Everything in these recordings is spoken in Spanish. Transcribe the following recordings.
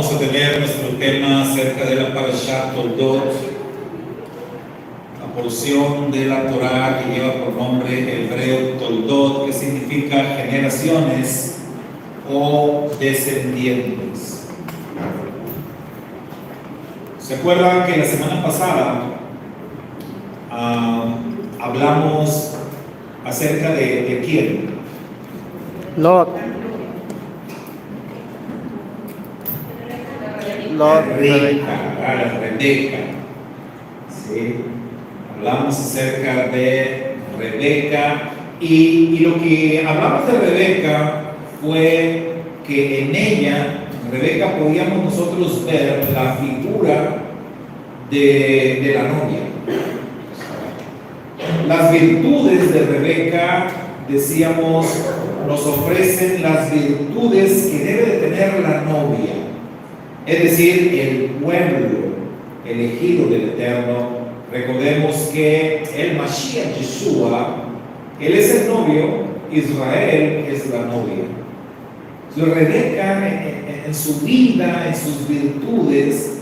Vamos a tener nuestro tema acerca de la Parashat Toldot, la porción de la Torá que lleva por nombre hebreo Toldot, que significa generaciones o descendientes. ¿Se acuerdan que la semana pasada hablamos acerca de quién? Lot. Rebeca. ¿Sí? Hablamos acerca de Rebeca y lo que hablamos de Rebeca fue que en ella, Rebeca, podíamos nosotros ver la figura de la novia. Las virtudes de Rebeca, decíamos, nos ofrecen las virtudes que debe de tener la novia. Es decir, el pueblo elegido del Eterno. Recordemos que el Mashiach Yeshua, él es el novio, Israel es la novia. Entonces, Rebeca, en su vida, en sus virtudes,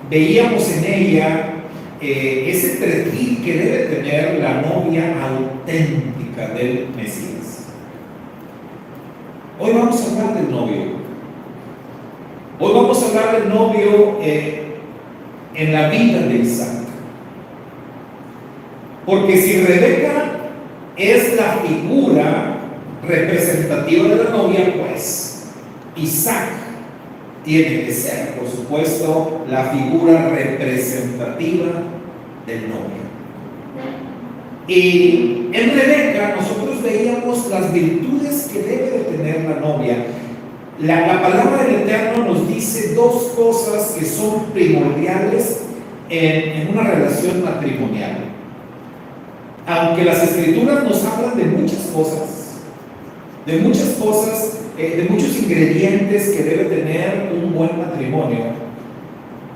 veíamos en ella ese perfil que debe tener la novia auténtica del Mesías. Hoy vamos a hablar del novio. Hoy vamos a hablar del novio en la vida de Isaac. Porque si Rebeca es la figura representativa de la novia, pues Isaac tiene que ser, por supuesto, la figura representativa del novio. Y en Rebeca nosotros veíamos las virtudes que debe de tener la novia. La palabra del Eterno nos dice dos cosas que son primordiales en una relación matrimonial. Aunque las Escrituras nos hablan de muchas cosas, de muchos ingredientes que debe tener un buen matrimonio,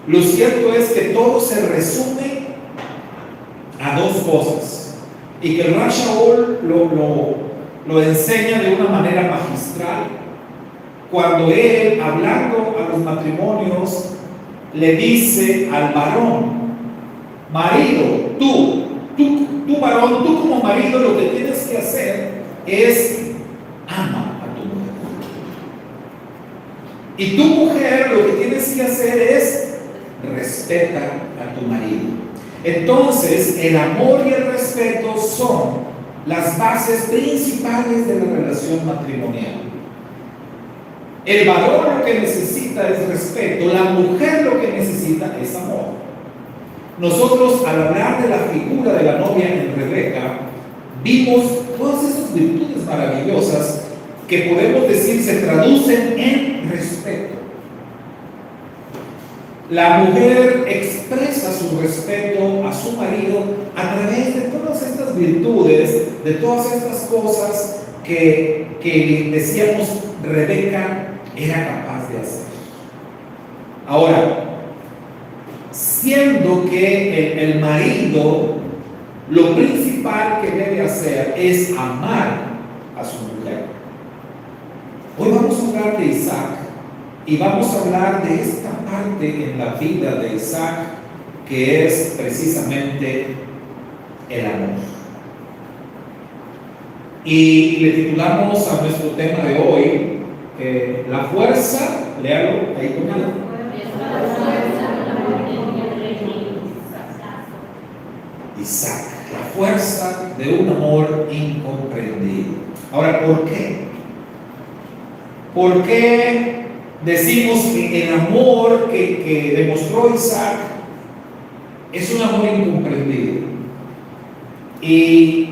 lo cierto es que todo se resume a dos cosas, y que el Rav Shaul lo enseña de una manera magistral cuando él, hablando a los matrimonios, le dice al varón: marido, tú varón, tú como marido, lo que tienes que hacer es ama a tu mujer. Y tu mujer, lo que tienes que hacer es respeta a tu marido. Entonces, el amor y el respeto son las bases principales de la relación matrimonial. El varón lo que necesita es respeto, la mujer lo que necesita es amor. Nosotros, al hablar de la figura de la novia en Rebeca, vimos todas esas virtudes maravillosas que podemos decir se traducen en respeto. La mujer expresa su respeto a su marido a través de todas estas virtudes, de todas estas cosas que decíamos Rebeca era capaz de hacer. Ahora, siendo que el marido lo principal que debe hacer es amar a su mujer, hoy vamos a hablar de Isaac y vamos a hablar de esta parte en la vida de Isaac que es precisamente el amor. Y le titulamos a nuestro tema de hoy la fuerza, léalo ahí conmigo. Isaac, la fuerza de un amor incomprendido. Ahora, ¿por qué? ¿Por qué decimos que el amor que demostró Isaac es un amor incomprendido? Y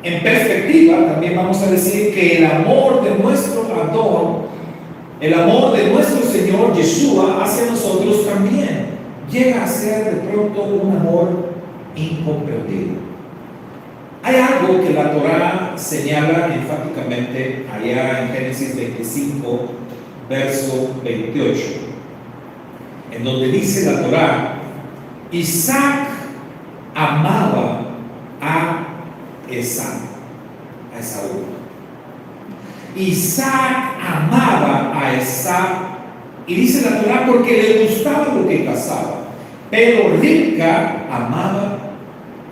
en perspectiva también vamos a decir que el amor de nuestro Adón, el amor de nuestro Señor Yeshua hacia nosotros también llega a ser de pronto un amor incomprendido. Hay algo que la Torá señala enfáticamente allá en Génesis 25, verso 28, en donde dice la Torá: Isaac amaba a Esaú. Isaac amaba a Esaú Y dice la Torah porque le gustaba lo que cazaba, pero Rivka amaba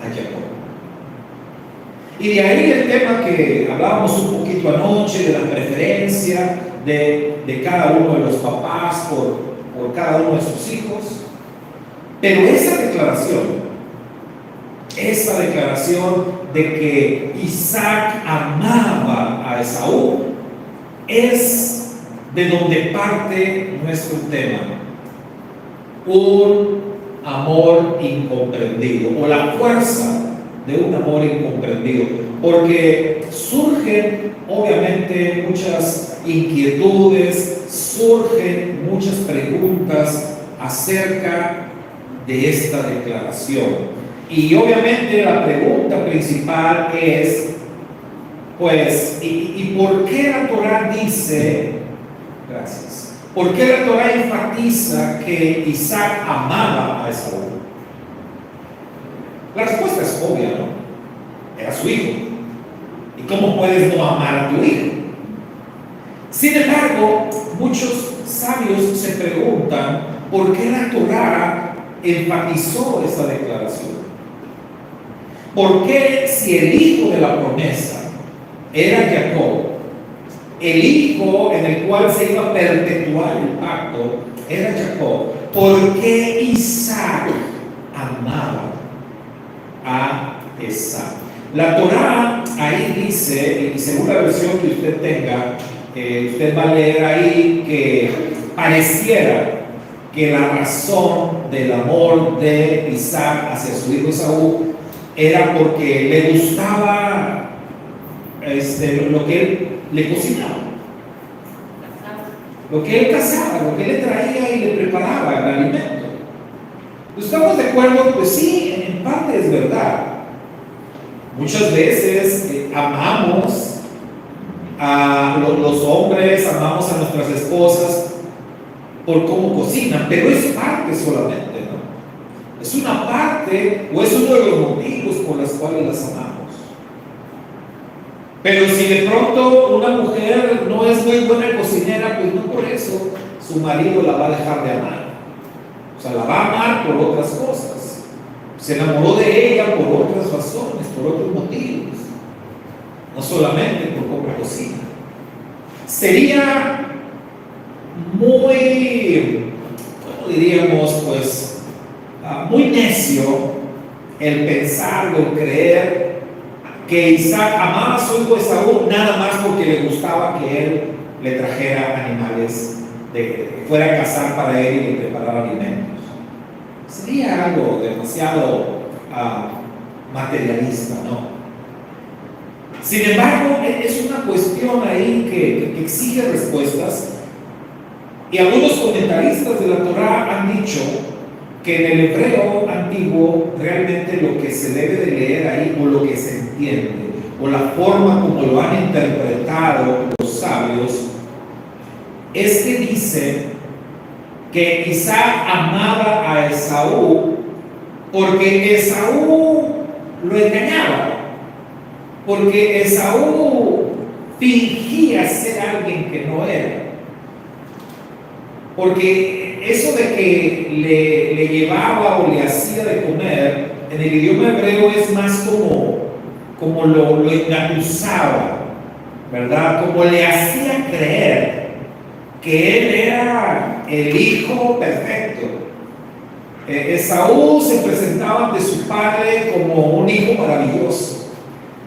a Jacob. Y de ahí el tema que hablábamos un poquito anoche, de la preferencia de cada uno de los papás por cada uno de sus hijos. Pero esa declaración de que Isaac amaba a Esaú, es de donde parte nuestro tema. Un amor incomprendido, o la fuerza de un amor incomprendido, porque surgen obviamente muchas inquietudes, surgen muchas preguntas acerca de esta declaración. Y obviamente la pregunta principal es, pues, ¿y por qué la Torah dice, gracias, por qué la Torah enfatiza que Isaac amaba a Esaú? La respuesta es obvia, ¿no? Era su hijo. ¿Y cómo puedes no amar a tu hijo? Sin embargo, muchos sabios se preguntan por qué la Torah enfatizó esa declaración. ¿Por qué si el hijo de la promesa era Jacob, el hijo en el cual se iba a perpetuar el pacto era Jacob, por qué Isaac amaba a Esaú? La Torah ahí dice, y según la versión que usted tenga, usted va a leer ahí que pareciera que la razón del amor de Isaac hacia su hijo Esaú era porque le gustaba lo que él le cocinaba, lo que él cazaba, lo que él le traía y le preparaba el alimento. ¿Estamos de acuerdo? Pues sí, en parte es verdad. Muchas veces amamos a los hombres, amamos a nuestras esposas por cómo cocinan, pero es parte solamente, ¿no? Es una parte o es uno de los motivos por los cuales las amamos. Pero si de pronto una mujer no es muy buena cocinera, pues no por eso su marido la va a dejar de amar. O sea, la va a amar por otras cosas. Se enamoró de ella por otras razones, por otros motivos. No solamente por cómo cocina. Sería muy, ¿cómo diríamos? Pues muy necio el pensar o el creer que Isaac amaba a su hijo Esaú nada más porque le gustaba que él le trajera animales, que fuera a cazar para él y le preparara alimentos. Sería algo demasiado materialista, ¿no? Sin embargo, es una cuestión ahí que exige respuestas, y algunos comentaristas de la Torah han dicho que en el hebreo antiguo realmente lo que se debe de leer ahí, o lo que se entiende, o la forma como lo han interpretado los sabios, es que dice que Isaac amaba a Esaú porque Esaú lo engañaba, porque Esaú fingía ser alguien que no era. Porque eso de que le llevaba o le hacía de comer, en el idioma hebreo es más como lo engatusaba, ¿verdad? Como le hacía creer que él era el hijo perfecto. Esaú se presentaba ante su padre como un hijo maravilloso,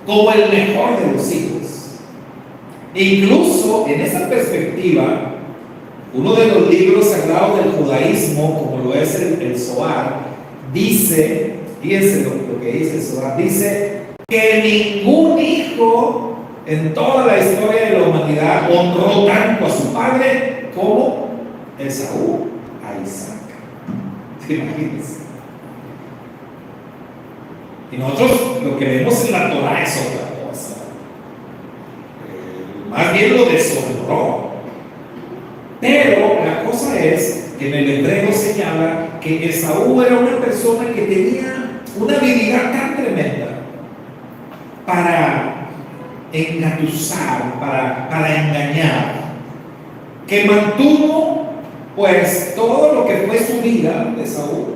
como el mejor de los hijos. E incluso en esa perspectiva, uno de los libros sagrados del judaísmo, como lo es el Zohar, dice, fíjense lo que dice el Zohar, dice que ningún hijo en toda la historia de la humanidad honró tanto a su padre como Esaú a Isaac. Imagínense. Y nosotros lo que vemos en la Torah es otra cosa. Más bien lo deshonró. Pero la cosa es que en el hebreo señala que Esaú era una persona que tenía una habilidad tan tremenda para engatusar, para engañar, que mantuvo pues todo lo que fue su vida de Saúl,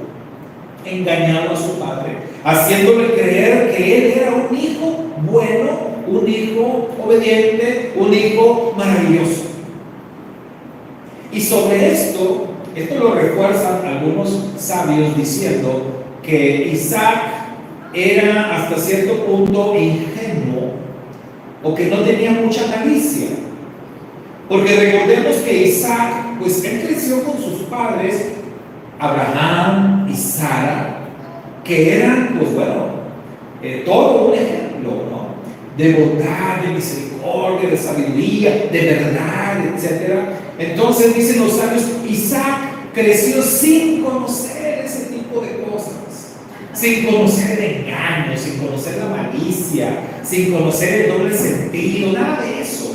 engañando a su padre, haciéndole creer que él era un hijo bueno, un hijo obediente, un hijo maravilloso. Y sobre esto lo refuerzan algunos sabios diciendo que Isaac era hasta cierto punto ingenuo o que no tenía mucha malicia. Porque recordemos que Isaac, pues él creció con sus padres, Abraham y Sara, que eran, pues bueno, todo un ejemplo, ¿no? De bondad, de misericordia, de sabiduría, de verdad, etc. Entonces dicen los sabios, Isaac creció sin conocer ese tipo de cosas, sin conocer el engaño, sin conocer la malicia, sin conocer el doble sentido, nada de eso.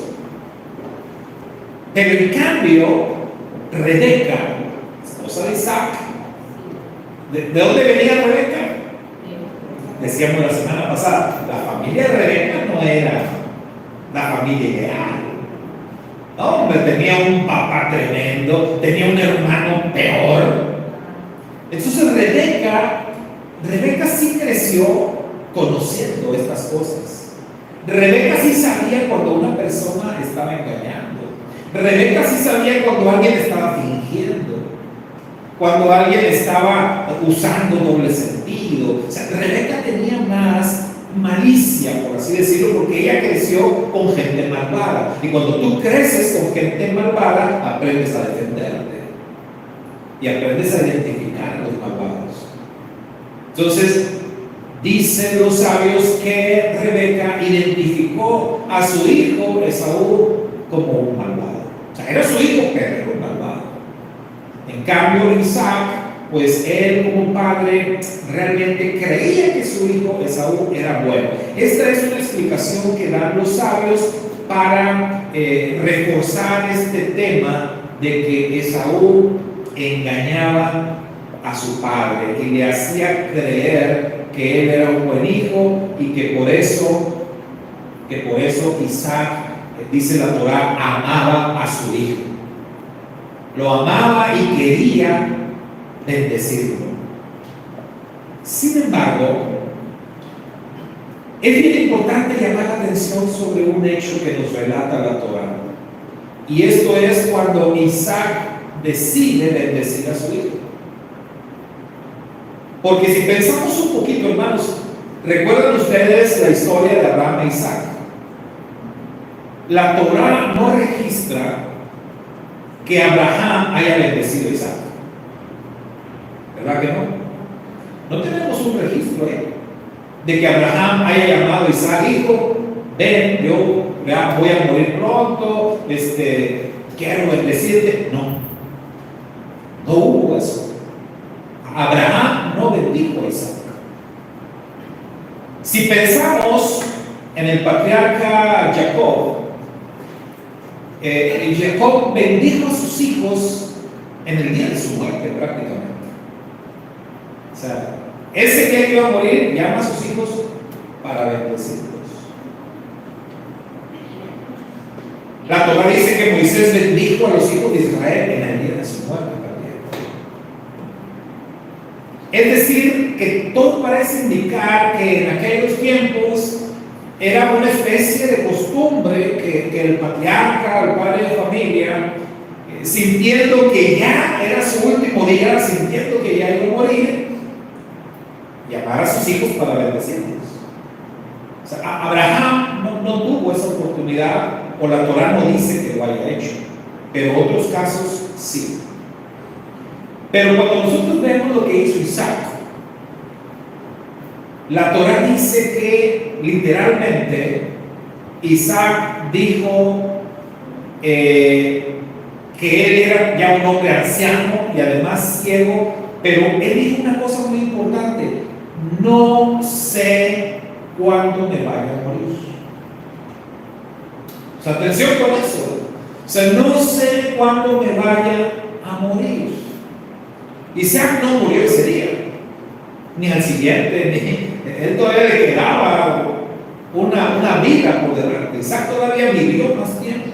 Pero en cambio, Rebeca, esposa de Isaac, ¿de dónde venía Rebeca? Decíamos la semana pasada, la familia de Rebeca no era la familia ideal. No, hombre, tenía un papá tremendo, tenía un hermano peor. Entonces Rebeca sí creció conociendo estas cosas. Rebeca sí sabía cuando una persona estaba engañando. Rebeca sí sabía cuando alguien estaba fingiendo, cuando alguien estaba usando doble sentido. O sea, Rebeca tenía más malicia, por así decirlo, porque ella creció con gente malvada. Y cuando tú creces con gente malvada, aprendes a defenderte y aprendes a identificar a los malvados. Entonces, dicen los sabios que Rebeca identificó a su hijo Esaú como un malvado. O sea, era su hijo, pero era un malvado. En cambio, Isaac, pues él como padre realmente creía que su hijo Esaú era bueno. Esta es una explicación que dan los sabios para reforzar este tema de que Esaú engañaba a su padre y le hacía creer que él era un buen hijo y que por eso Isaac, dice la Torá, amaba a su hijo. Lo amaba y quería bendecirlo. Sin embargo, es bien importante llamar la atención sobre un hecho que nos relata la Torá. Y esto es cuando Isaac decide bendecir a su hijo. Porque si pensamos un poquito, hermanos, ¿recuerdan ustedes la historia de Abraham e Isaac? La Torá no registra que Abraham haya bendecido a Isaac. ¿Verdad que no? No tenemos un registro de que Abraham haya llamado a Isaac, hijo, ven, yo voy a morir pronto, quiero bendecirte. No hubo eso. Abraham no bendijo a Isaac. Si pensamos en el patriarca Jacob, Jacob bendijo a sus hijos en el día de su muerte prácticamente. O sea, ese día que iba a morir, llama a sus hijos para bendecirlos. La Torá dice que Moisés bendijo a los hijos de Israel en el día de su muerte también. Es decir, que todo parece indicar que en aquellos tiempos era una especie de costumbre que el patriarca, el padre de familia, sintiendo que ya era su último día, sintiendo que ya iba a morir, llamar a sus hijos para bendecirlos. O sea, Abraham no tuvo esa oportunidad, o la Torá no dice que lo haya hecho, pero otros casos sí. Pero cuando nosotros vemos lo que hizo Isaac, la Torá dice que literalmente Isaac dijo que él era ya un hombre anciano y además ciego, pero él dijo una cosa muy importante: no sé cuándo me vaya a morir. O sea, atención con eso. O sea, no sé cuándo me vaya a morir. Isaac no murió ese día, ni al siguiente, él todavía le quedaba una vida por delante. Isaac todavía vivió más tiempo.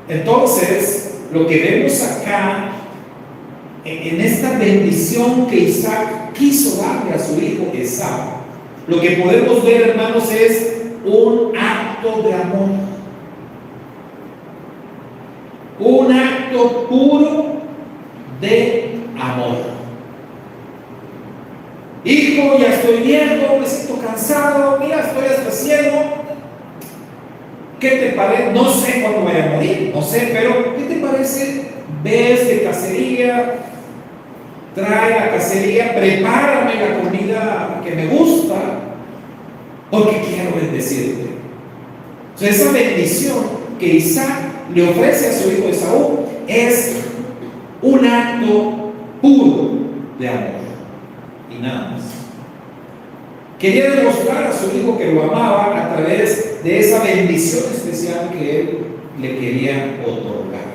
Entonces, lo que vemos acá, en esta bendición que Isaac quiso darle a su hijo Esaú, lo que podemos ver, hermanos, es un acto de amor. Un acto puro de amor. Hijo, ya estoy viejo, me siento cansado, mira, estoy hasta ciego. ¿Qué te parece? No sé cuándo voy a morir, no sé, pero ¿qué te parece? Ves de cacería, trae la cacería, prepárame la comida que me gusta, porque quiero bendecirte. Entonces, esa bendición que Isaac le ofrece a su hijo Esaú es un acto puro de amor y nada más. Quería demostrar a su hijo que lo amaba a través de esa bendición especial que él le quería otorgar.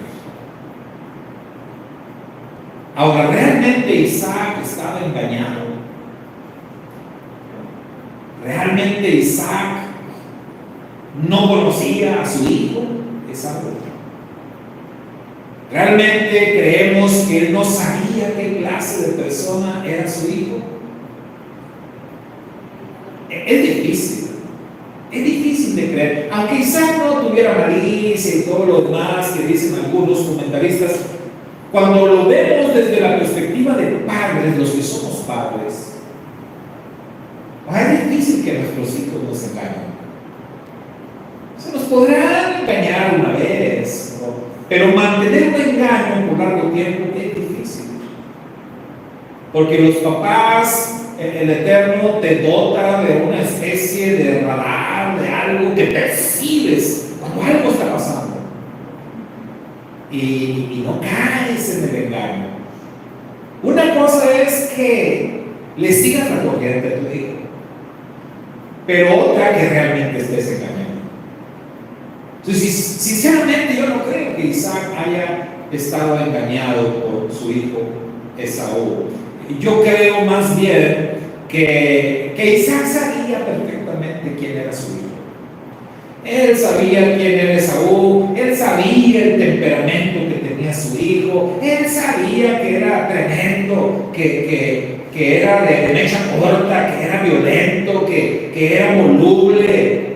Ahora, ¿realmente Isaac estaba engañado? ¿Realmente Isaac no conocía a su hijo Esaú? ¿Realmente creemos que él no sabía qué clase de persona era su hijo? Es difícil de creer. Aunque Isaac no tuviera malicia y todo lo demás que dicen algunos comentaristas, cuando lo vemos desde la perspectiva de padres, los que somos padres, es difícil que nuestros hijos nos engañen. Se nos podrán engañar una vez, ¿no? Pero mantener un engaño por largo tiempo es difícil. Porque los papás, el Eterno te dota de una especie de radar, de algo que percibes cuando algo está pasando. Y no caes en el engaño. Una cosa es que le sigas la corriente a tu hijo, pero otra que realmente estés engañando. Entonces, sinceramente yo no creo que Isaac haya estado engañado por su hijo Esaú. Yo creo más bien que Isaac sabía perfectamente quién era su hijo. Él sabía quién era Esaú, él sabía el temperamento que tenía su hijo, él sabía que era tremendo, que era de mecha corta, que era violento, que era voluble.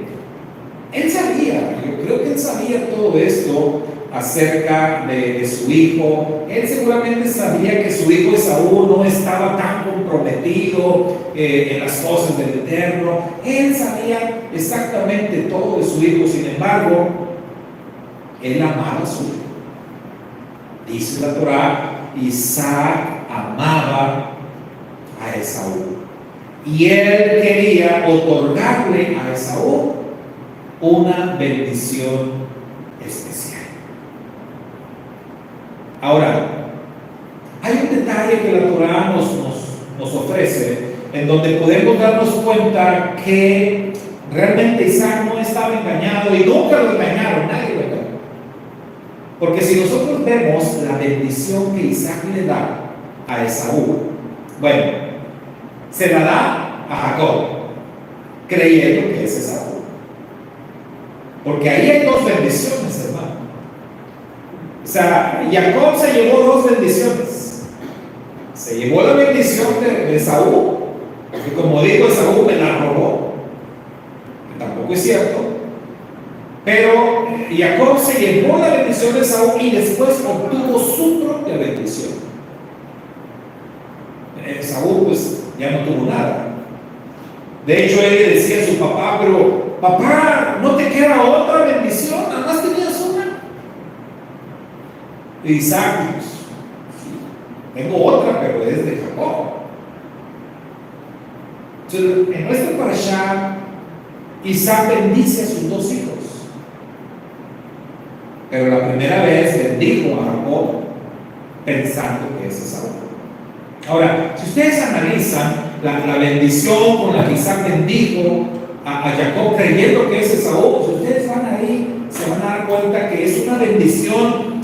Él sabía, yo creo que él sabía todo esto acerca de su hijo. Él seguramente sabía que su hijo Esaú no estaba tan comprometido en las cosas del Eterno. Él sabía exactamente todo de su hijo. Sin embargo, él amaba a su hijo. Dice la Torá, Isaac amaba a Esaú, y él quería otorgarle a Esaú una bendición especial. Ahora, hay un detalle que la Torá nos ofrece, en donde podemos darnos cuenta que realmente Isaac no estaba engañado, y nunca lo engañaron, nadie lo engañó. Porque si nosotros vemos la bendición que Isaac le da a Esaú, bueno, se la da a Jacob, creyendo que es Esaú. Porque ahí hay dos bendiciones, hermano. O sea, Jacob se llevó dos bendiciones. Se llevó la bendición de Esaú, que como digo, Esaú me la robó, que tampoco es cierto. Pero Jacob se llevó la bendición de Esaú y después obtuvo su propia bendición. Esaú pues ya no tuvo nada. De hecho, él le decía a su papá, pero papá, ¿no te queda otra bendición? Nada más tenías una. Y Isaac, pues, sí, tengo otra, pero es de Jacob. Entonces, en nuestra parashá, Isaac bendice a sus dos hijos. Pero la primera vez bendijo a Jacob pensando que es Esaú. Ahora, si ustedes analizan la bendición con la que Isaac bendijo a Jacob creyendo que es Esaú, si ustedes van ahí, se van a dar cuenta que es una bendición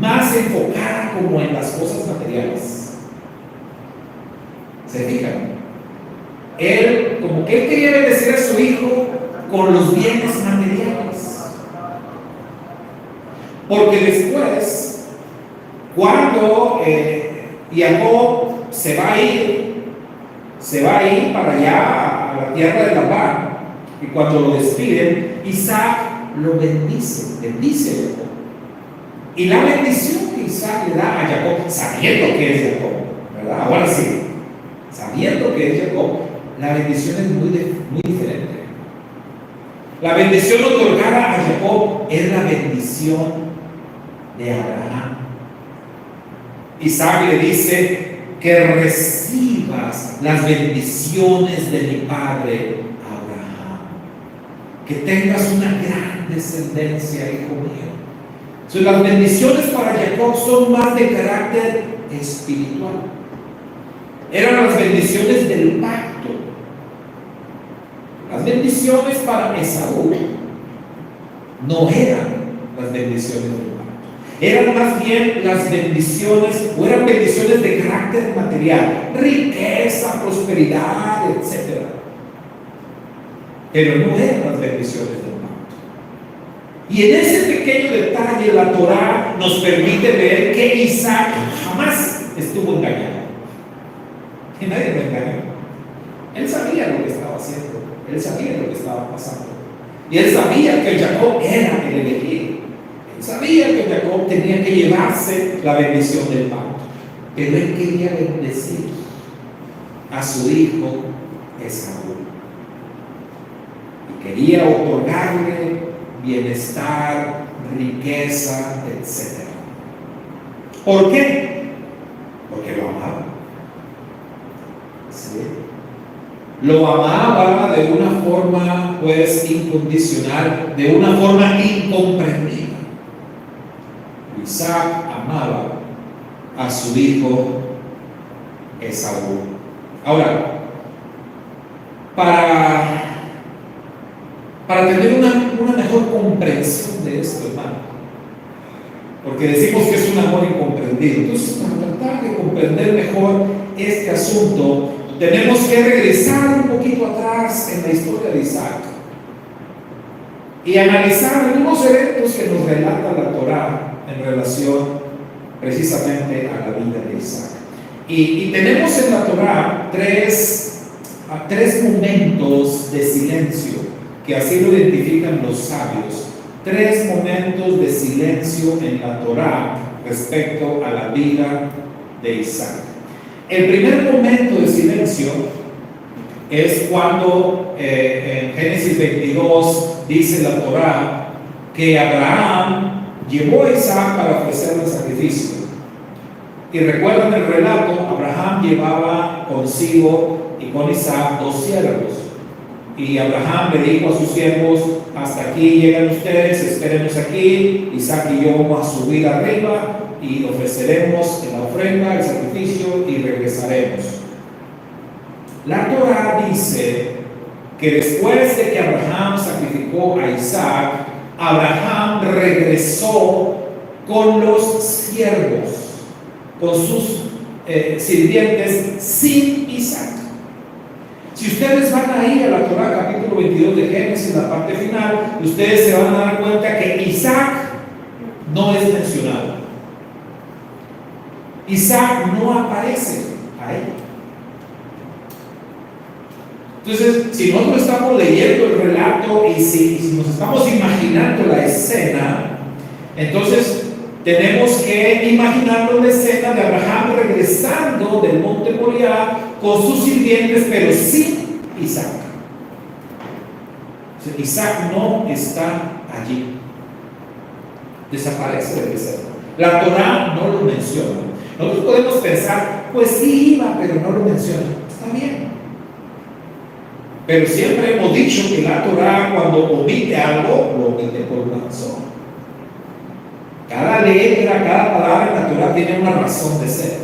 más enfocada como en las cosas materiales. ¿Se fijan? Él, como que él quería bendecir a su hijo con los bienes materiales. Porque después Cuando Jacob se va a ir para allá a la tierra de Labán, y cuando lo despiden, Isaac lo bendice a Jacob. Y la bendición que Isaac le da a Jacob, sabiendo que es Jacob, ¿verdad? Ahora sí, sabiendo que es Jacob, la bendición es muy diferente. La bendición otorgada a Jacob es la bendición de Abraham. Isaac le dice que recibas las bendiciones de mi padre Abraham, que tengas una gran descendencia, hijo mío. So, las bendiciones para Jacob son más de carácter espiritual. Eran las bendiciones del pacto. Las bendiciones para Esaú no eran las bendiciones del pacto. Eran más bien las bendiciones, o eran bendiciones de carácter material, riqueza, prosperidad, etc. Pero no eran las bendiciones del pacto. Y en ese pequeño detalle la Torá nos permite ver que Isaac jamás estuvo engañado. Y nadie lo engañó. Él sabía lo que estaba haciendo. Él sabía lo que estaba pasando. Y él sabía que Jacob era el elegido. Él sabía que Jacob tenía que llevarse la bendición del pacto. Pero él quería bendecir a su hijo Esaú. Y quería otorgarle bienestar, riqueza, etc. ¿Por qué? Porque lo amaba. ¿Sí? Lo amaba de una forma, pues, incondicional, de una forma incomprendida. Isaac amaba a su hijo Esaú. Ahora, para tener una mejor comprensión de esto, hermano, porque decimos que es un amor incomprendido, entonces para tratar de comprender mejor este asunto, tenemos que regresar un poquito atrás en la historia de Isaac y analizar algunos eventos que nos relata la Torá en relación precisamente a la vida de Isaac. Y tenemos en la Torá tres momentos de silencio, que así lo identifican los sabios. Tres momentos de silencio en la Torá respecto a la vida de Isaac. El primer momento de silencio es cuando en Génesis 22 dice la Torá que Abraham llevó a Isaac para ofrecerle el sacrificio. Y recuerdan el relato, Abraham llevaba consigo y con Isaac 2 siervos. Y Abraham le dijo a sus siervos: hasta aquí llegan ustedes, espérenos aquí, Isaac y yo vamos a subir arriba y ofreceremos la ofrenda, el sacrificio y regresaremos. La Torá dice que después de que Abraham sacrificó a Isaac, Abraham regresó con los siervos, con sus sirvientes, sin Isaac. Si ustedes van a ir a la Torá capítulo 22 de Génesis, en la parte final, ustedes se van a dar cuenta que Isaac no es mencionado. Isaac no aparece ahí. Entonces, si nosotros estamos leyendo el relato y si nos estamos imaginando la escena, entonces tenemos que imaginarnos la escena de Abraham regresando del monte Moriah con sus sirvientes, pero sin Isaac. O sea, Isaac no está allí. Desaparece de escena. La Torá no lo menciona. Nosotros podemos pensar, pues sí iba, pero no lo menciona. Está bien. Pero siempre hemos dicho que la Torá, cuando omite algo, lo omite por una razón. Cada letra, cada palabra en la Torá tiene una razón de ser.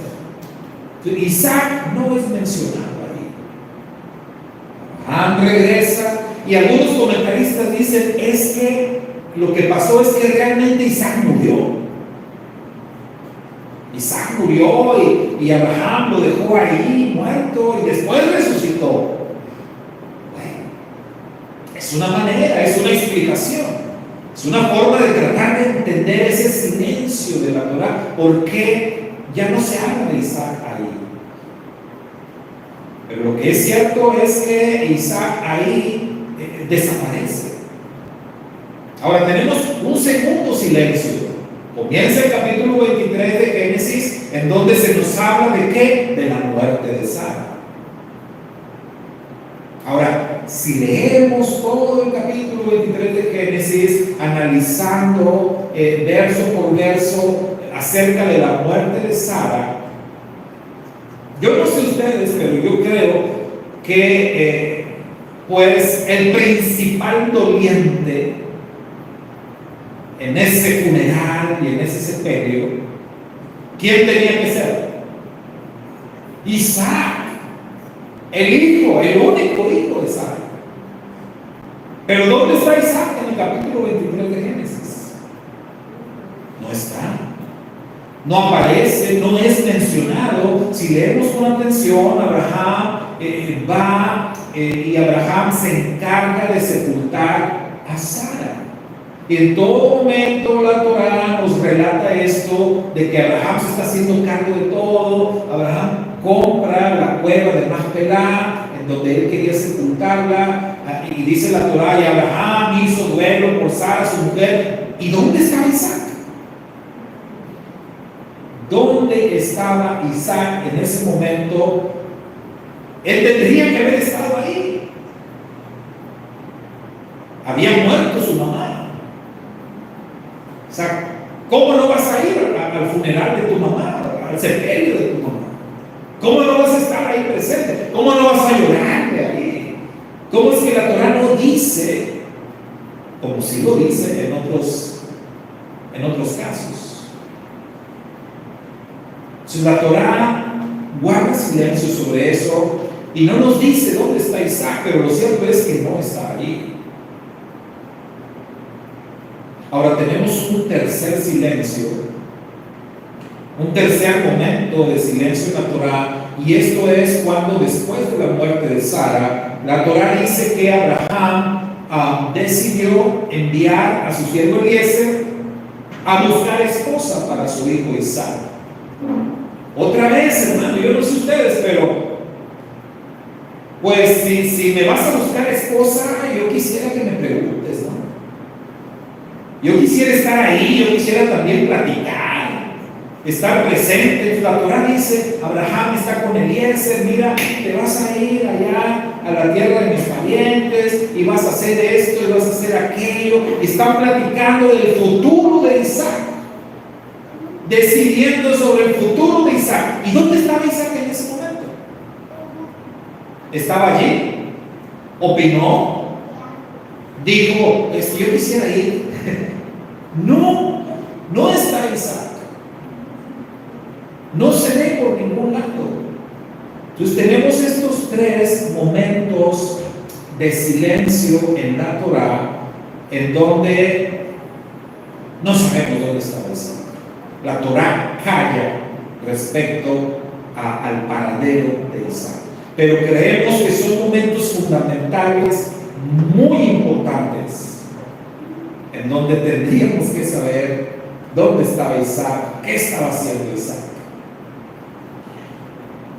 Entonces, Isaac no es mencionado ahí. Abraham regresa y algunos comentaristas dicen es que lo que pasó es que realmente Isaac murió. Isaac murió y Abraham lo dejó ahí muerto y después resucitó. Bueno, es una manera, es una explicación, es una forma de tratar de entender ese silencio de la Torah, por qué ya no se habla de Isaac ahí. Pero lo que es cierto es que Isaac ahí desaparece. Ahora tenemos un segundo silencio. Comienza el capítulo 23 de Génesis, en donde se nos habla de ¿qué? De la muerte de Sara. Ahora, si leemos todo el capítulo 23 de Génesis, analizando verso por verso acerca de la muerte de Sara, yo no sé ustedes, pero yo creo que pues el principal doliente en ese funeral y en ese sepelio, ¿quién tenía que ser? Isaac, el hijo, el único hijo de Sara. Pero ¿dónde está Isaac en el capítulo 23 de Génesis? No está. No aparece, no es mencionado. Si leemos con atención, Abraham va y Abraham se encarga de sepultar a Sara. Y en todo momento la Torah nos relata esto de que Abraham se está haciendo cargo de todo. Abraham compra la cueva de Macpelá, en donde él quería sepultarla, y dice la Torah, y Abraham hizo duelo por Sara, su mujer. ¿Y dónde estaba Isaac? ¿Dónde estaba Isaac en ese momento? Él tendría que haber estado ahí. Había muerto su mamá. O sea, ¿cómo no vas a ir al funeral de tu mamá, al sepelio de tu mamá? ¿Cómo no vas a estar ahí presente? ¿Cómo no vas a llorar de ahí? ¿Cómo es que la Torah no dice, como si lo dice en otros casos? Entonces la Torah guarda silencio sobre eso y no nos dice dónde está Isaac, pero lo cierto es que no está allí. Ahora tenemos un tercer silencio, un tercer momento de silencio en la Torah, y esto es cuando después de la muerte de Sara, la Torah dice que Abraham decidió enviar a su siervo Eliezer a buscar esposa para su hijo Isaac. Otra vez, hermano, yo no sé ustedes, pero pues si me vas a buscar esposa, yo quisiera que me preguntes, ¿no? Yo quisiera estar ahí, yo quisiera también platicar, estar presente. La Torah dice, Abraham está con Eliezer, mira, te vas a ir allá a la tierra de mis parientes y vas a hacer esto y vas a hacer aquello. Están platicando del futuro de Isaac, decidiendo sobre el futuro de Isaac. ¿Y dónde estaba Isaac en ese momento? ¿Estaba allí? ¿Opinó? Dijo, yo quisiera ir. No está Isaac. No se ve por ningún lado. Entonces tenemos estos tres momentos de silencio en la Torah, en donde no sabemos dónde está Isaac. La Torah calla respecto al paradero de Isaac. Pero creemos que son momentos fundamentales, muy importantes, en donde tendríamos que saber dónde estaba Isaac, qué estaba haciendo Isaac.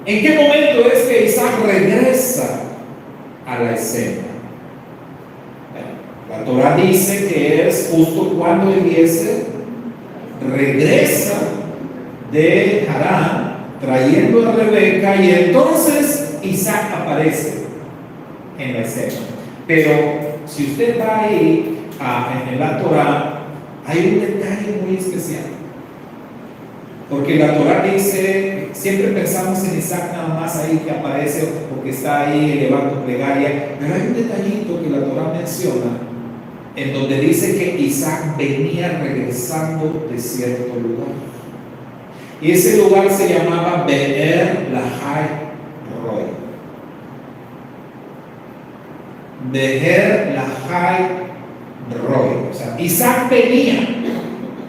¿En qué momento es que Isaac regresa a la escena? La Torah dice que es justo cuando Eliezer regresa de Harán trayendo a Rebeca, y entonces Isaac aparece en la escena. Pero si usted va ahí en la Torah, hay un detalle muy especial, porque la Torah dice, siempre pensamos en Isaac nada más ahí que aparece porque está ahí elevando plegaria, pero hay un detallito que la Torah menciona en donde dice que Isaac venía regresando de cierto lugar, y ese lugar se llamaba Be'er Lahai Roi. Be'er Lahai Roi. O sea, Isaac venía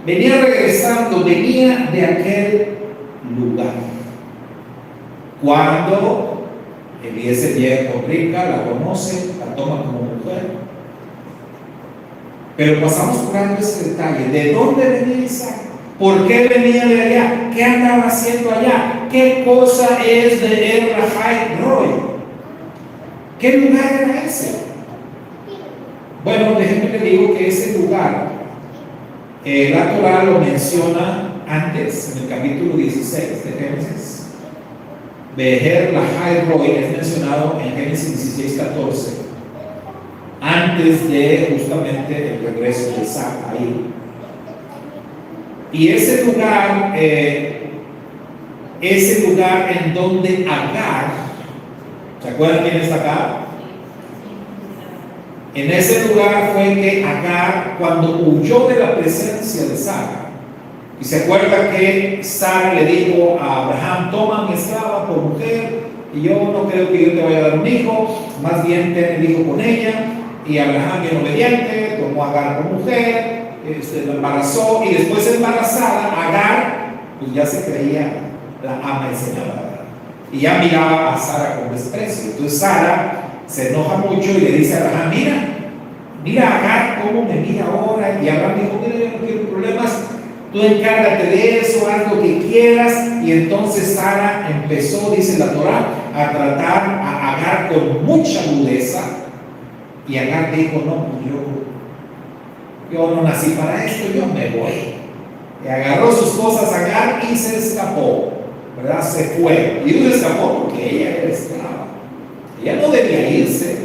regresando, venía de aquel lugar. Cuando Eliezer llega con Rica, la conoce, la toma como mujer, Pero pasamos por alto ese detalle. ¿De dónde venía Isaac? ¿Por qué venía de allá? ¿Qué andaba haciendo allá? ¿Qué cosa es de Er Lahai Roi? ¿Qué lugar era ese? Bueno, déjenme que digo que ese lugar, la Torah lo menciona antes, en el capítulo 16 de Génesis. Beher Lahai Roi es mencionado en Génesis 16:14. Antes de justamente el regreso de Isaac ahí. Y ese lugar en donde Agar, ¿se acuerdan quién es Agar? En ese lugar fue que Agar, cuando huyó de la presencia de Sara, y se acuerda que Sara le dijo a Abraham: toma mi esclava por mujer, y yo no creo que yo te vaya a dar un hijo, más bien ten el hijo con ella. Y Abraham, bien obediente, tomó a Agar como mujer, la embarazó, y después embarazada, Agar, pues ya se creía la ama y señora, y ya miraba a Sara con desprecio. Entonces Sara se enoja mucho y le dice a Abraham: mira Agar cómo me mira ahora. Y Abraham dijo: mira, yo no quiero problemas, tú encárgate de eso, haz lo que quieras. Y entonces Sara empezó, dice la Torah, a tratar a Agar con mucha rudeza. Y Agar dijo: no, pues yo no nací para esto, yo me voy. Y agarró sus cosas Agar y se escapó, ¿verdad? Se fue. Y se escapó porque ella era esclava. Ella no debía irse,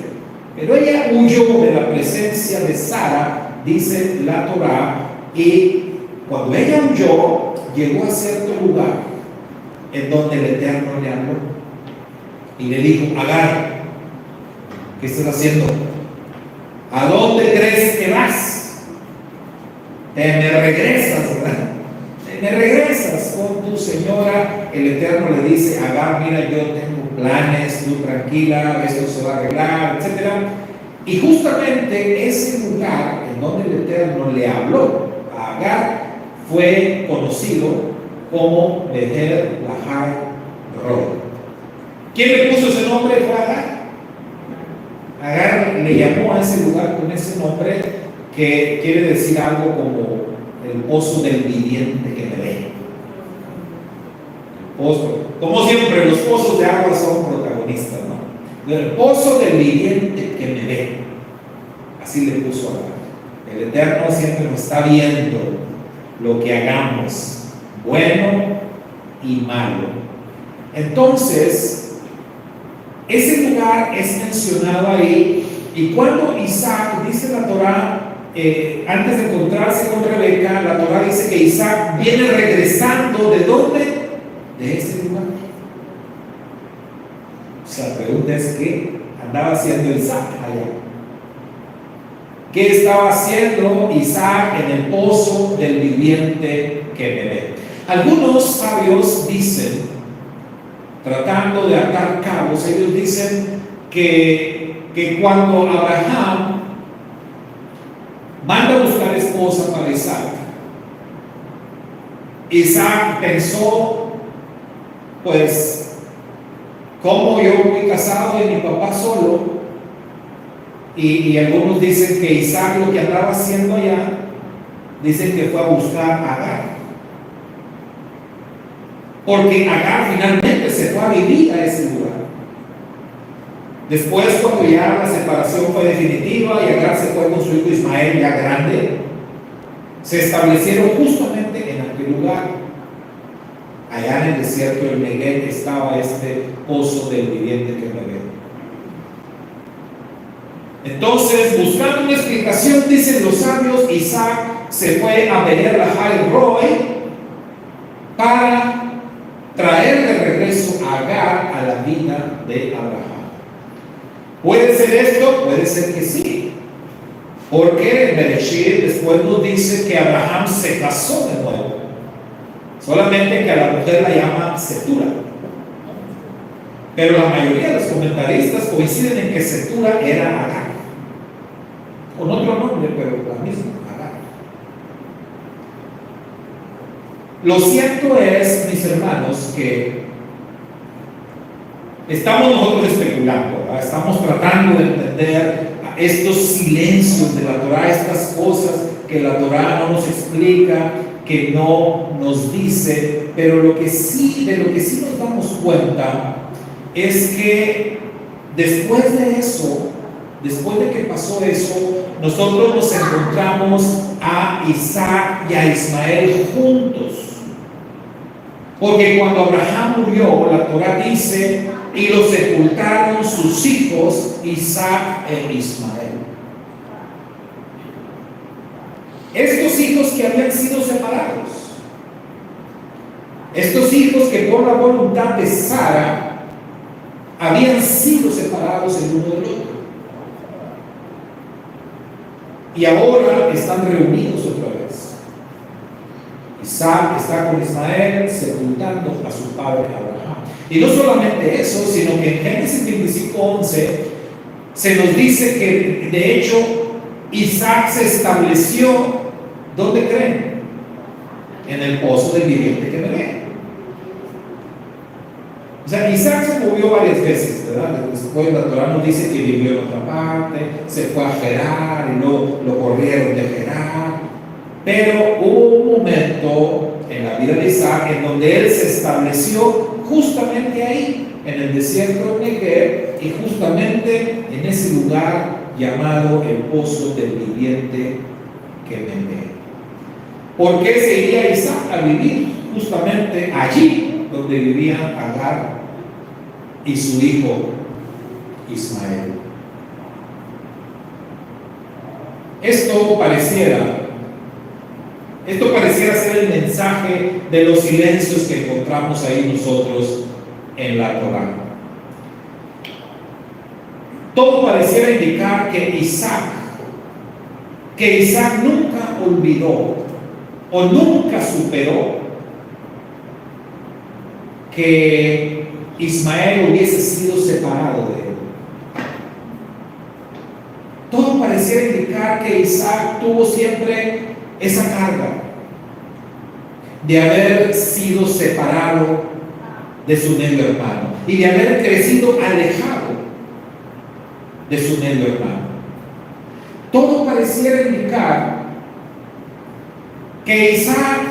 pero ella huyó de la presencia de Sara, dice la Torah. Y cuando ella huyó, llegó a cierto lugar en donde el Eterno le habló y le dijo: Agar, ¿qué estás haciendo? ¿A dónde crees que vas? Me regresas, ¿verdad? Me regresas con tu señora. El Eterno le dice: Agar, mira, yo tengo planes, tú tranquila, esto se va a arreglar, etc. Y justamente ese lugar en donde el Eterno le habló a Agar fue conocido como Beher Lahai Roi. ¿Quién le puso ese nombre? Fue Agar. Agar le llamó a ese lugar con ese nombre, que quiere decir algo como el pozo del viviente que me ve. El pozo, como siempre, los pozos de agua son protagonistas, ¿no? El pozo del viviente que me ve. Así le puso a Agar. El Eterno siempre nos está viendo lo que hagamos, bueno y malo. Entonces, ese lugar es mencionado ahí. Y cuando Isaac, dice la Torah, antes de encontrarse con Rebeca, la Torah dice que Isaac viene regresando. ¿De dónde? De ese lugar. O sea, la pregunta es: ¿qué andaba haciendo Isaac allá? ¿Qué estaba haciendo Isaac en el pozo del viviente que me ve? Algunos sabios dicen, tratando de atar cabos, ellos dicen que cuando Abraham manda a buscar esposa para Isaac, Isaac pensó: pues, ¿cómo yo fui casado y mi papá solo? Y algunos dicen que Isaac lo que andaba haciendo allá, dicen que fue a buscar a Agar, porque Agar finalmente se fue a vivir a ese lugar. Después, cuando ya la separación fue definitiva y Agar se fue con su hijo Ismael ya grande, se establecieron justamente en aquel lugar. Allá en el desierto del Negev estaba este pozo del viviente que me ve. Entonces, buscando una explicación, dicen los sabios, Isaac se fue a Beher Lahai Roi para traer de regreso a Agar a la vida de Abraham. ¿Puede ser esto? Puede ser que sí, porque Bereshit después nos dice que Abraham se casó de nuevo, solamente que a la mujer la llama Setura. Pero la mayoría de los comentaristas coinciden en que Setura era Agar, con otro nombre, pero la misma, Agar. Lo cierto es, mis hermanos, que estamos nosotros especulando, ¿verdad? Estamos tratando de entender estos silencios de la Torah, estas cosas que la Torah no nos explica, que no nos dice, pero de lo que sí nos damos cuenta es que después de eso, después de que pasó eso, nosotros nos encontramos a Isaac y a Ismael juntos. Porque cuando Abraham murió, la Torah dice, y lo sepultaron sus hijos, Isaac e Ismael. Estos hijos que habían sido separados, estos hijos que por la voluntad de Sara habían sido separados el uno del otro, y ahora están reunidos otra vez. Isaac está con Ismael sepultando a su padre Abraham. Y no solamente eso, sino que en Génesis 25:11 se nos dice que de hecho Isaac se estableció, ¿dónde creen? En el pozo del viviente que me ve. O sea, Isaac se movió varias veces, ¿verdad? Después la Torah nos dice que vivió en otra parte, se fue a Gerar y luego lo corrieron de Gerar. Pero hubo un momento en la vida de Isaac en donde él se estableció justamente ahí, en el desierto de Negev, y justamente en ese lugar llamado el pozo del viviente que me ve. ¿Por qué se iría Isaac a vivir justamente allí donde vivían Agar y su hijo Ismael? Esto pareciera ser el mensaje de los silencios que encontramos ahí nosotros en la Torah. Todo pareciera indicar que Isaac nunca olvidó o nunca superó que Ismael hubiese sido separado de él. Todo pareciera indicar que Isaac tuvo siempre esa carga de haber sido separado de su medio hermano y de haber crecido alejado de su medio hermano. Todo pareciera indicar que Isaac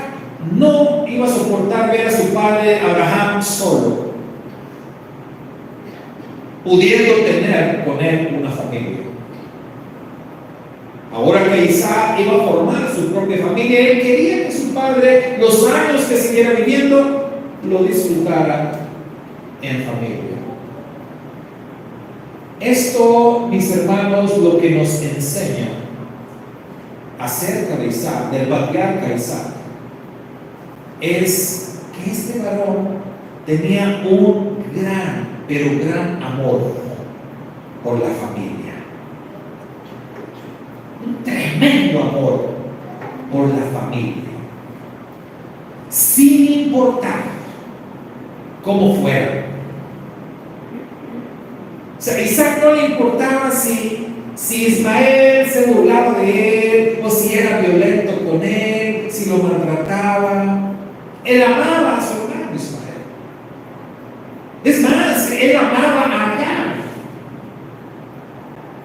no iba a soportar ver a su padre Abraham solo, pudiendo tener con él una familia. Ahora que Isaac iba a formar su propia familia, él quería que su padre, los años que siguiera viviendo, lo disfrutara en familia. Esto, mis hermanos, lo que nos enseña acerca de Isaac, del patriarca Isaac, es que este varón tenía un gran amor por la familia. Un tremendo amor por la familia, sin importar cómo fuera. O sea, a Isaac no le importaba si Ismael se burlaba de él o si era violento con él, si lo maltrataba. Él amaba a su hermano Ismael. Es más, él amaba a Agar.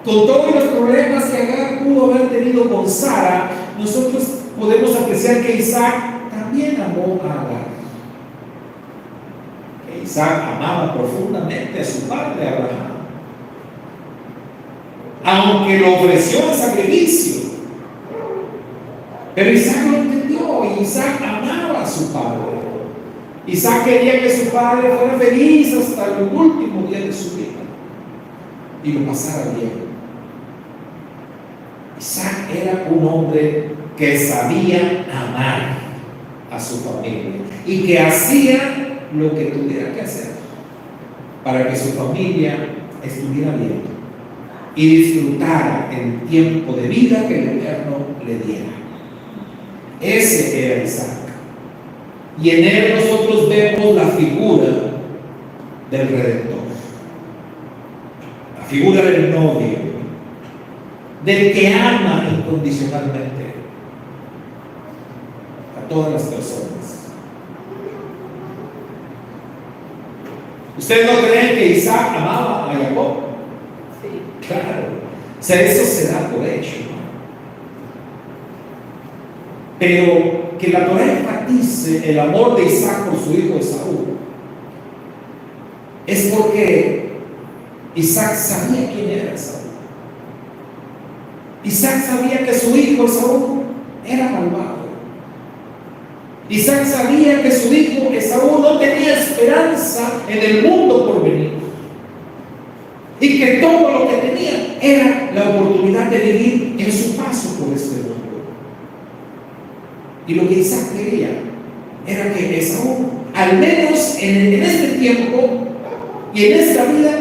Con todos los problemas que Agar pudo haber tenido con Sara, nosotros podemos apreciar que Isaac también amó a Agar. Que Isaac amaba profundamente a su padre Abraham, aunque lo ofreció en sacrificio. Pero Isaac lo entendió y Isaac amaba a su padre. Isaac quería que su padre fuera feliz hasta el último día de su vida y lo pasara bien. Isaac era un hombre que sabía amar a su familia y que hacía lo que tuviera que hacer para que su familia estuviera bien y disfrutara el tiempo de vida que el Eterno le diera. Ese era Isaac. Y en él nosotros vemos la figura del Redentor, la figura del novio, del que ama incondicionalmente a todas las personas. ¿Ustedes no creen que Isaac amaba a Jacob? Sí. Claro. sea, eso se da por hecho, ¿no? Pero que la Torá enfatice el amor de Isaac por su hijo Esaú es porque Isaac sabía quién era Esaú. Isaac sabía que su hijo Esaú era malvado. Isaac sabía que su hijo Esaú no tenía esperanza en el mundo por venir. Y que todo lo que tenía era la oportunidad de vivir en su paso por este mundo. Y lo que Isaac quería era que Esaú, al menos en este tiempo y en esta vida,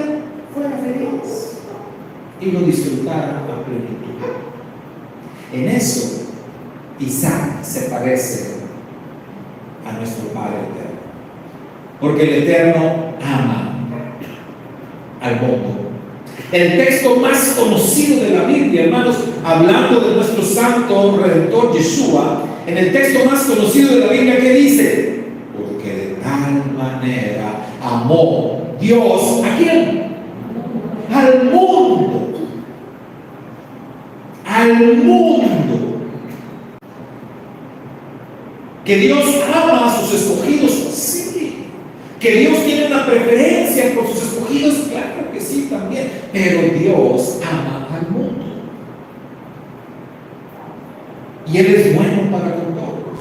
fuera feliz y lo disfrutara a plenitud. En eso, Isaac se parece a nuestro Padre Eterno, porque el Eterno ama al mundo. El texto más conocido de la Biblia, hermanos, hablando de nuestro santo redentor Yeshua, en el texto más conocido de la Biblia, ¿qué dice? Porque de tal manera amó Dios, ¿a quién? Al mundo. Al mundo. Que Dios ama a sus escogidos, sí. Que Dios tiene una preferencia por sus escogidos, claro que sí también. Pero Dios ama al mundo. Y Él es bueno para con todos.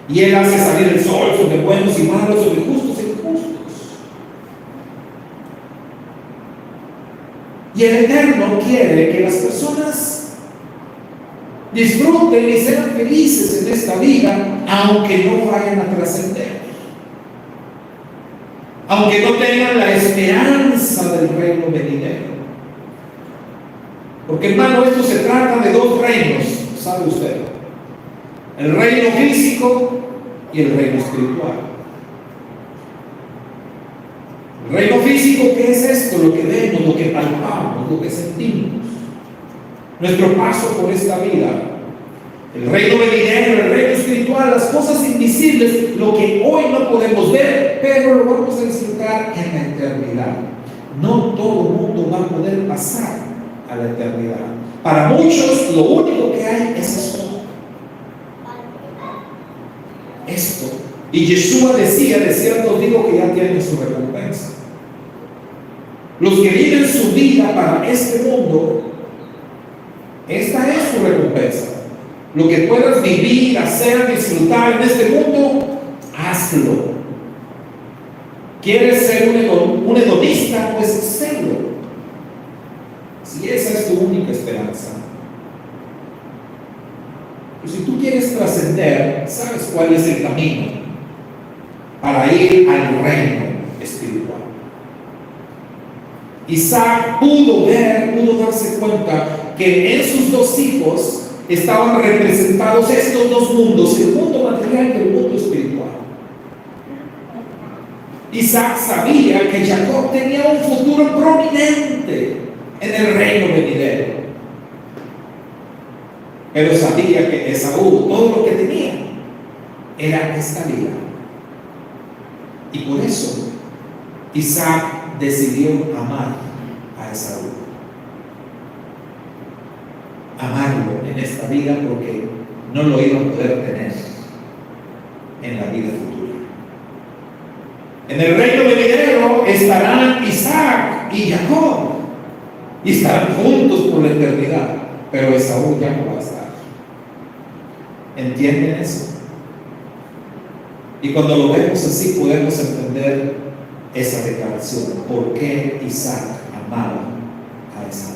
Y Él hace salir el sol sobre buenos y malos, sobre justos e injustos. Y el Eterno quiere que las personas disfruten y sean felices en esta vida, aunque no vayan a trascender, aunque no tengan la esperanza del reino venidero. Porque, hermano, esto se trata de dos reinos, ¿sabe usted? El reino físico y el reino espiritual. El reino físico, ¿qué es esto? Lo que vemos, lo que palpamos, lo que sentimos, nuestro paso por esta vida. El reino venidero, el reino espiritual, las cosas invisibles, lo que hoy no podemos ver, pero lo vamos a disfrutar en la eternidad. No todo el mundo va a poder pasar a la eternidad. Para muchos, lo único que hay es esto. Esto. Y Yeshua decía, de cierto os digo que ya tienen su recompensa. Los que viven su vida para este mundo, esta es su recompensa. Lo que puedas vivir, hacer, disfrutar en este mundo, hazlo. ¿Quieres ser un hedonista? Pues sélo. Si esa es tu única esperanza. Pero si tú quieres trascender, ¿sabes cuál es el camino para ir al reino espiritual? Isaac pudo darse cuenta que en sus dos hijos estaban representados estos dos mundos, el mundo material y el mundo espiritual. Isaac sabía que Jacob tenía un futuro prominente en el reino venidero, pero sabía que Esaú, todo lo que tenía era esta vida. Y por eso Isaac decidió amar a Esaú, amarlo en esta vida, porque no lo iba a poder tener en la vida futura. En el reino venidero estarán Isaac y Jacob, y estarán juntos por la eternidad, pero Esaú ya no va a estar. ¿Entienden eso? Y cuando lo vemos así, podemos entender esa declaración: ¿por qué Isaac amaba a Esaú?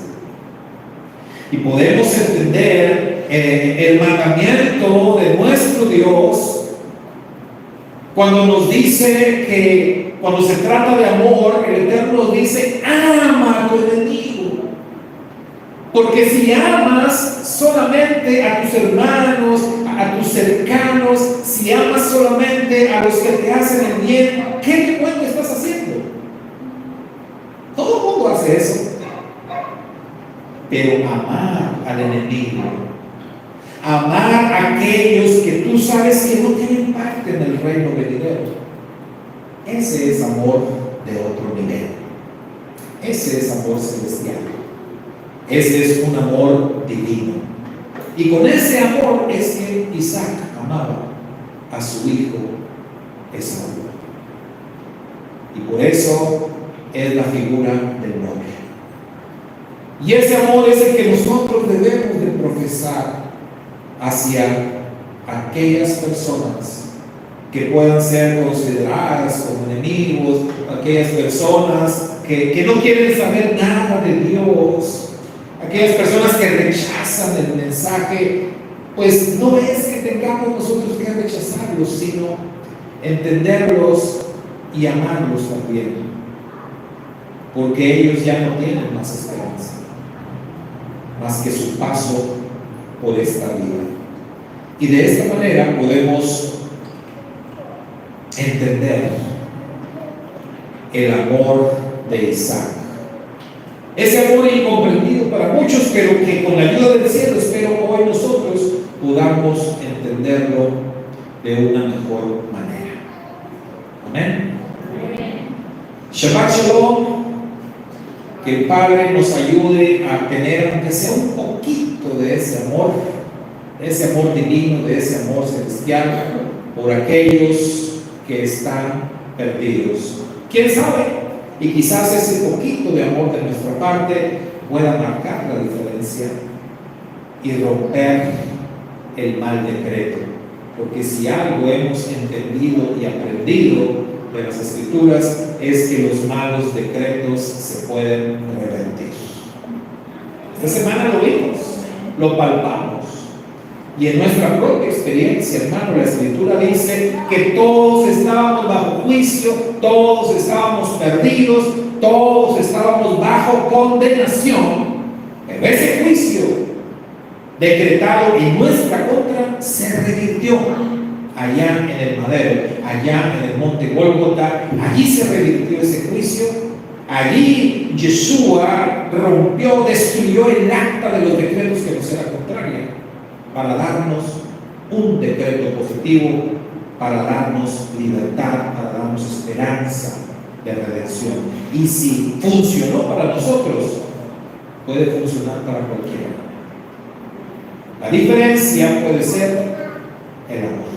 Y podemos entender el mandamiento de nuestro Dios cuando nos dice que, cuando se trata de amor, el Eterno nos dice: ama a tu enemigo. Porque si amas solamente a tus hermanos, a tus cercanos, si amas solamente a los que te hacen el bien, ¿qué bueno estás haciendo? Todo el mundo hace eso. Pero amar al enemigo, amar a aquellos que tú sabes que no tienen parte en el reino venidero, ese es amor de otro nivel. Ese es amor celestial. Ese es un amor divino. Y con ese amor es que Isaac amaba a su hijo Esaú. Y por eso es la figura del novio. Y ese amor es el que nosotros debemos de profesar hacia aquellas personas que puedan ser consideradas como enemigos, aquellas personas que no quieren saber nada de Dios, aquellas personas que rechazan el mensaje. Pues no es que tengamos nosotros que rechazarlos, sino entenderlos y amarlos también, porque ellos ya no tienen más esperanza más que su paso por esta vida. Y de esta manera podemos entender el amor de Isaac, ese amor incomprendido para muchos, pero que con la ayuda del cielo espero hoy nosotros podamos entenderlo de una mejor manera. Amén. Shabbat Shalom. Que el Padre nos ayude a tener, aunque sea un poquito de ese amor divino, de ese amor celestial, por aquellos que están perdidos. ¿Quién sabe? Y quizás ese poquito de amor de nuestra parte pueda marcar la diferencia y romper el mal decreto. Porque si algo hemos entendido y aprendido de las Escrituras es que los malos decretos se pueden revertir. Esta semana lo vimos, lo palpamos, y en nuestra propia experiencia, hermano, la Escritura dice que todos estábamos bajo juicio, todos estábamos perdidos, todos estábamos bajo condenación, pero ese juicio decretado en nuestra contra se revirtió allá en el madero, allá en el monte Gólgota. Allí se revirtió ese juicio. Allí Yeshua rompió, destruyó el acta de los decretos que nos era contraria, para darnos un decreto positivo, para darnos libertad, para darnos esperanza de redención. Y si funcionó para nosotros, puede funcionar para cualquiera. La diferencia puede ser el amor.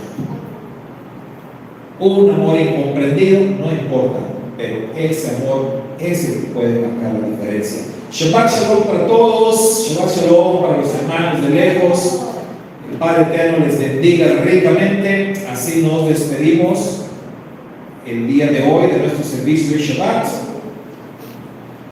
Un amor incomprendido, no importa, pero ese amor es el que puede marcar la diferencia. Shabbat Shalom para todos, Shabbat Shalom para los hermanos de lejos. El Padre Eterno les bendiga ricamente. Así nos despedimos el día de hoy de nuestro servicio de Shabbat.